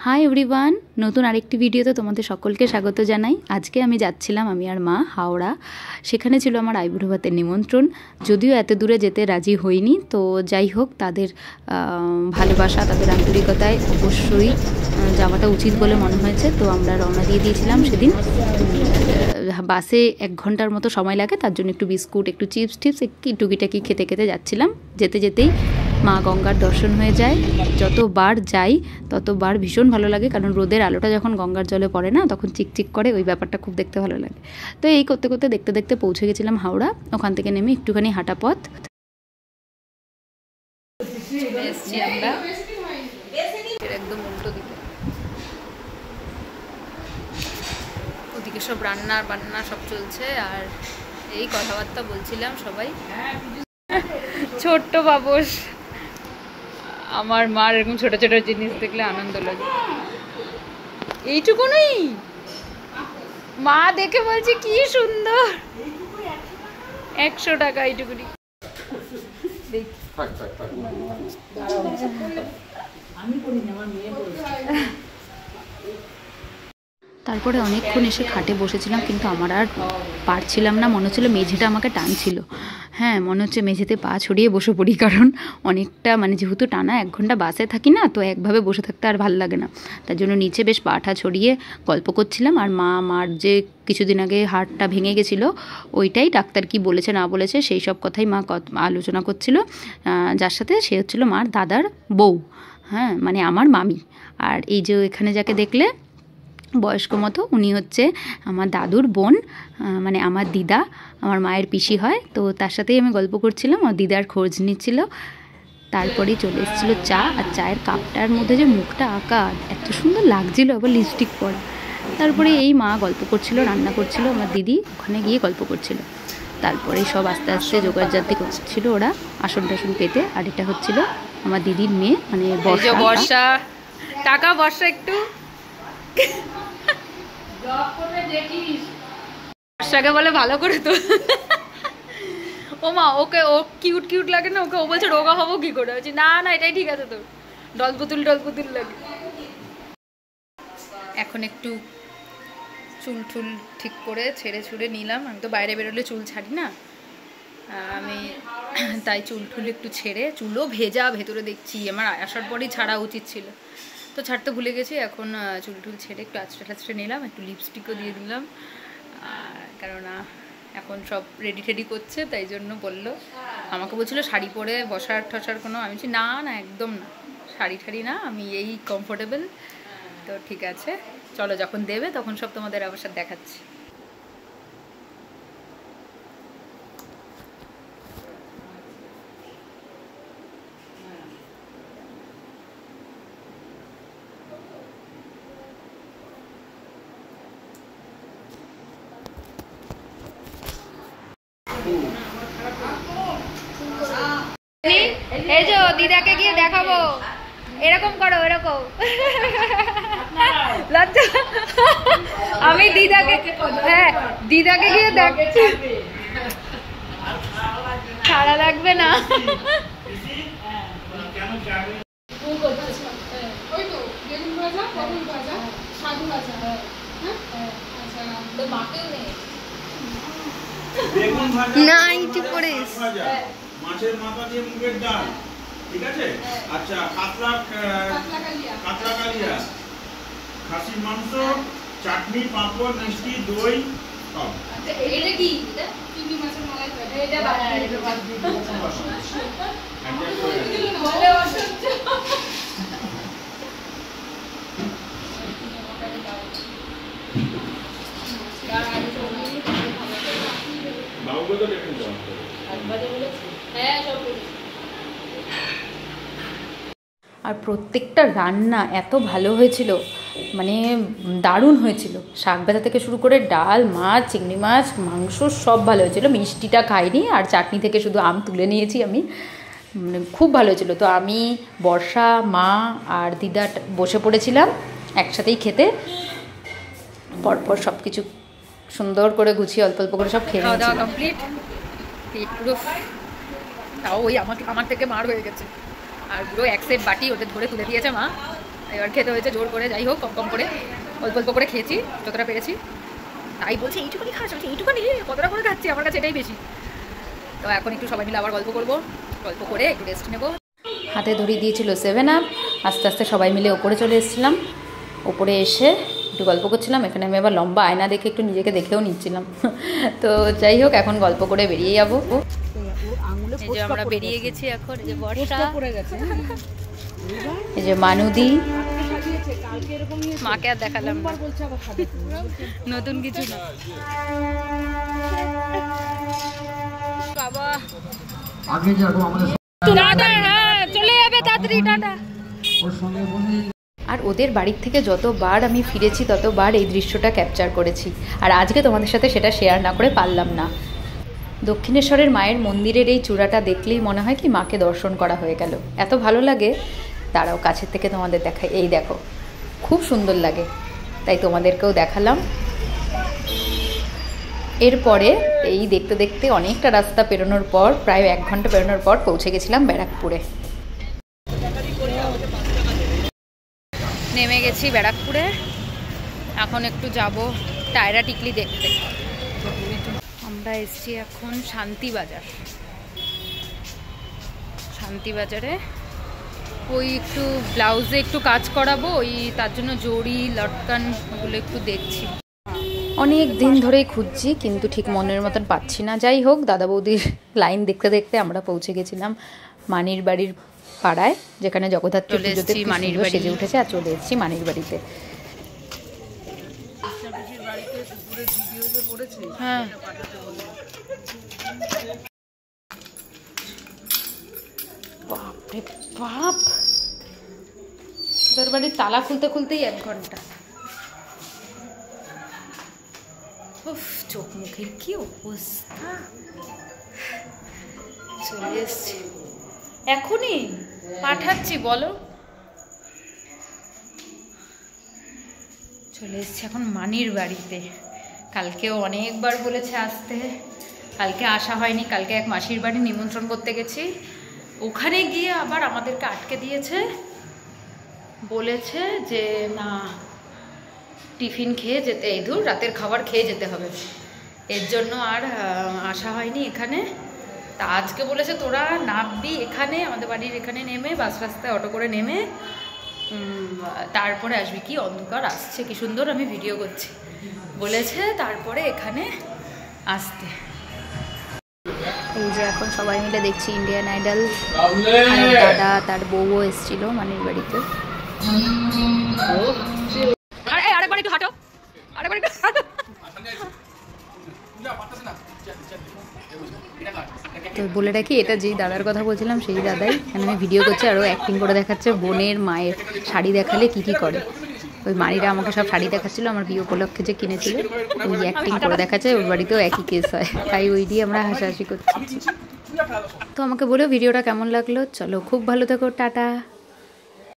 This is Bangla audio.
হাই এভরিওয়ান, নতুন আরেকটি ভিডিওতে তোমাদের সকলকে স্বাগত জানাই। আজকে আমি যাচ্ছিলাম, আমি আর মা, হাওড়া। সেখানে ছিল আমার আইবুড়ো ভাতের নিমন্ত্রণ। যদিও এত দূরে যেতে রাজি হইনি, তো যাই হোক, তাদের ভালোবাসা, তাদের আন্তরিকতায় অবশ্যই যাওয়াটা উচিত বলে মনে হয়েছে। তো আমরা রওনা দিয়ে দিয়েছিলাম সেদিন। বাসে 1 ঘন্টার মতো সময় লাগে, তার জন্য একটু বিস্কুট, একটু চিপস টিপস, একটু টুকিটাকি খেতে খেতে যাচ্ছিলাম। যেতে যেতেই মা গঙ্গার দর্শন হয়ে যায়। যতবার যাই ততবার ভীষণ ভালো লাগে, কারণ রোদের আলোটা যখন গঙ্গার জলে পড়ে না, তখন চিকচিক করে, ওই ব্যাপারটা খুব দেখতে ভালো লাগে। তো এই করতে করতে দেখতে দেখতে পৌঁছে গেছিলাম হাওড়া। ওখান থেকে নেমে একটুখানি হাঁটা পথ। এসছি আমরা একদম উল্টো দিকে, ওদিকে সব রান্না বান্না সব চলছে, আর এই কথাবার্তা বলছিলাম সবাই। ছোট্ট বাবুস, আমার মার এরকম ছোট ছোট জিনিস দেখলে আনন্দ লাগে। এইটুকুনই মা দেখে বলছে কি সুন্দর, 100 টাকা এইটুকুনি। তারপরে অনেকক্ষণ এসে খাটে বসেছিলাম, কিন্তু আমার আর পারছিলাম না। মনে হচ্ছিলো মেঝেটা আমাকে টানছিল। হ্যাঁ, মনে হচ্ছে মেঝেতে পা ছড়িয়ে বসে পড়ি, কারণ অনেকটা যেহেতু টানা 1 ঘন্টা বাসে থাকি না, তো একভাবে বসে থাকতে আর ভাল লাগে না। তার জন্য নিচে বেশ পাটা ছড়িয়ে গল্প করছিলাম। আর মার যে কিছুদিন আগে হাড়টা ভেঙে গেছিলো, ওইটাই ডাক্তার কি বলেছে না বলেছে সেই সব কথাই মা আলোচনা করছিল। যার সাথে সে হচ্ছিল মার দাদার বউ, হ্যাঁ, আমার মামি। আর এই যে এখানে যাকে দেখলে বয়স্ক মতো, উনি হচ্ছে আমার দাদুর বোন, আমার দিদা, আমার মায়ের পিসি হয়। তো তার সাথেই আমি গল্প করছিলাম, আমার দিদার খোঁজ নিচ্ছিল। তারপরেই চলে এসেছিলো চা, আর চায়ের কাপটার মধ্যে যে মুখটা আঁকা, এত সুন্দর লাগছিল, আবার লিপস্টিক পরা। তারপরে এই মা গল্প করছিল, রান্না করছিল, আমার দিদি ওখানে গিয়ে গল্প করছিল। তারপরে সব আস্তে আস্তে জোগাড়জাতি করছিল ওরা, আসন টাসন পেতে। আর এটা হচ্ছিল আমার দিদির মেয়ে, বর্ষা। টাকা বর্ষা একটু বর্ষাকে বলে ভালো করে তো। ও মা, ওকে ও কিউট কিউট লাগে না, ওকে ও বলছে রোগা হবো কি করে। বলছি না না, এটাই ঠিক আছে, তোর ডল পুতুল লাগে। এখন একটু চুল টুল ঠিক করে ছেড়ে ছুড়ে নিলাম। আমি তো বাইরে বেরোলে চুল ছাড়ি না, আমি তাই চুল টুল একটু ছেড়ে, চুলও ভেজা ভেতরে দেখছি, আমার আসার পরেই ছাড়া উচিত ছিল, তো ছাড়তে ভুলে গেছি। এখন চুল টুল ছেড়ে একটু আঁচড়ে নিলাম, একটু লিপস্টিকও দিয়ে দিলাম, কারণ এখন সব রেডি টেডি করছে, তাই জন্য বললো। আমাকে বলছিল শাড়ি পরে বসার ঠসার কোনো, আমি বলছি না না, একদম না, শাড়ি ঠাড়ি না, আমি এই কমফোর্টেবল। তো ঠিক আছে, চলো, যখন দেবে তখন সব তোমাদের অবশ্য দেখাচ্ছি। এই যে দিদাকে গিয়ে দেখাবো, এরকম করো, এরকম লজ্জা। আমি দিদাকে, হ্যাঁ দিদাকে গিয়ে দেখ, ছাড়া লাগবে না। না ইটি করে মাছের মাথা দিয়ে মুগের ডাল, ঠিক আছে। আচ্ছা, কাতলা কালিয়া, খাসির মাংস, চাটনি, পাঁপড়, মিষ্টি, দই, সব। এটা কি? এটা চিংড়ি মাছের মালাই। এটা বাদ দিয়ে বলে অসহ্য। বাবুকে তো দেখুন তো। হ্যাঁ, সব। আর প্রত্যেকটা রান্না এত ভালো হয়েছিল, দারুণ হয়েছিল। শাক ভাজা থেকে শুরু করে ডাল, মাছ, চিংড়ি মাছ, মাংস সব ভালো হয়েছিল। মিষ্টিটা খাইনি, আর চাটনি থেকে শুধু আম তুলে নিয়েছি আমি, খুব ভালো হয়েছিল। তো আমি, বর্ষা, মা আর দিদা বসে পড়েছিলাম একসাথেই খেতে। পরপর সব কিছু সুন্দর করে গুছিয়ে অল্প অল্প করে সব খেয়ে খাওয়া দাওয়া কমপ্লিট, পুরো তাও ওই আমার থেকে মার হয়ে গেছে। আর পুরো 1 সেট বাটি ওদের ধরে তুলে দিয়েছে মা, এবার খেতে হয়েছে জোর করে, যাই হোক কম কম করে অল্প অল্প করে খেয়েছি যতটা পেরেছি। তাই বলছি এইটুকুনি খাস, এইটুকুনি কতটা করে খাচ্ছি, আমার কাছে এটাই বেশি। তো এখন একটু সবাই মিলে আবার গল্প করবো, গল্প করে একটু রেস্ট নেবো। হাতে ধরিয়ে দিয়েছিল 7 আপ, আস্তে আস্তে সবাই মিলে ওপরে চলে এসেছিলাম। ওপরে এসে একটু গল্প করছিলাম, এখানে আমি আবার লম্বা আয়না দেখে একটু নিজেকে দেখেও নিচ্ছিলাম। তো যাই হোক এখন গল্প করে বেরিয়ে যাবো। এই যে আমরা বেরিয়ে গেছি এখন, এই যে বর্ষা, এই যে মানুদি, মাকে আর দেখালাম নতুন কিছু না। বাবা আগে যাবো আমাদের চলে যাবে তাড়াতাড়ি, টাটা। আর ওদের বাড়ির থেকে যতবার আমি ফিরেছি ততবার এই দৃশ্যটা ক্যাপচার করেছি, আর আজকে তোমাদের সাথে সেটা শেয়ার না করে পারলাম না। দক্ষিণেশ্বরের মায়ের মন্দিরের এই চূড়াটা দেখলেই মনে হয় কি মাকে দর্শন করা হয়ে গেল, এত ভালো লাগে। তারাও কাছের থেকে তোমাদের দেখাই, এই দেখো খুব সুন্দর লাগে, তাই তোমাদেরকেও দেখালাম। এরপরে এই দেখতে দেখতে অনেকটা রাস্তা পেরোনোর পর, প্রায় 1 ঘন্টা পেরোনোর পর পৌঁছে গেছিলাম ব্যারাকপুরে। নেমে গেছি ব্যারাকপুরে, এখন একটু যাব টায়রা টিকলি দেখতে। আমরা এসছি এখন শান্তিবাজার। শান্তিবাজারে ওই একটু ব্লাউজে একটু কাজ করাবো, ওই তার জন্য জড়ি লটকান ওগুলো একটু দেখছি। অনেক দিন ধরেই খুঁজছি কিন্তু ঠিক মনের মতন পাচ্ছি না। যাই হোক দাদা বৌদির লাইন দেখতে দেখতে আমরা পৌঁছে গেছিলাম মানির বাড়ির পাড়ায়, যেখানে জগদ্ধাত্রী পুজোতে মানির বাড়ি সেজে উঠেছে, আর চলে এসেছি মানির বাড়িতে। হ্যাঁ বাপরে বাপ, তোর বাড়ির তালা খুলতে খুলতেই 1 ঘন্টা। উফ, চোখ মুখের কি অবস্থা। চলে এসছি এখনই, পাঠাচ্ছি বলো। চলে এসছি এখন মানির বাড়িতে। কালকেও অনেকবার বলেছে আসতে, কালকে আসা হয়নি। কালকে এক মাসির বাড়ি নিমন্ত্রণ করতে গেছি, ওখানে গিয়ে আবার আমাদেরকে আটকে দিয়েছে, বলেছে যে না টিফিন খেয়ে যেতে, এই ধর রাতের খাবার খেয়ে যেতে হবে, এর জন্য আর আসা হয়নি এখানে। তা আজকে বলেছে তোরা নামবি এখানে, আমাদের বাড়ির এখানে নেমে বাস রাস্তায় অটো করে নেমে তারপরে আসবি। কি অন্ধকার আসছে, কি সুন্দর আমি ভিডিও করছি বলেছে, তারপরে এখানে আসতে। এই যে এখন সবাই মিলে দেখছি ইন্ডিয়ান আইডল, দাদা তার বউও এসেছিল মানির বাড়িতে। আরেকবার একটু হাঁটো, আরেকবার একটু হাঁটো। তো বলে রাখি এটা যেই দাদার কথা বলছিলাম সেই দাদাই, এখানে আমি ভিডিও করছি, আরও অ্যাক্টিং করে দেখাচ্ছে বোনের মায়ের শাড়ি দেখালে কি কি করে। ওই মারিরা আমাকে সব শাড়ি দেখাচ্ছিল আমার বিয়ে উপলক্ষে যে কিনেছিল, ওই অ্যাক্টিং করে দেখাচ্ছে। ওর বাড়িতেও একই কেস হয়, তাই ওই দিয়ে আমরা হাসাহাসি করছি। তো আমাকে বলো ভিডিওটা কেমন লাগলো। চলো খুব ভালো থেকো, টাটা।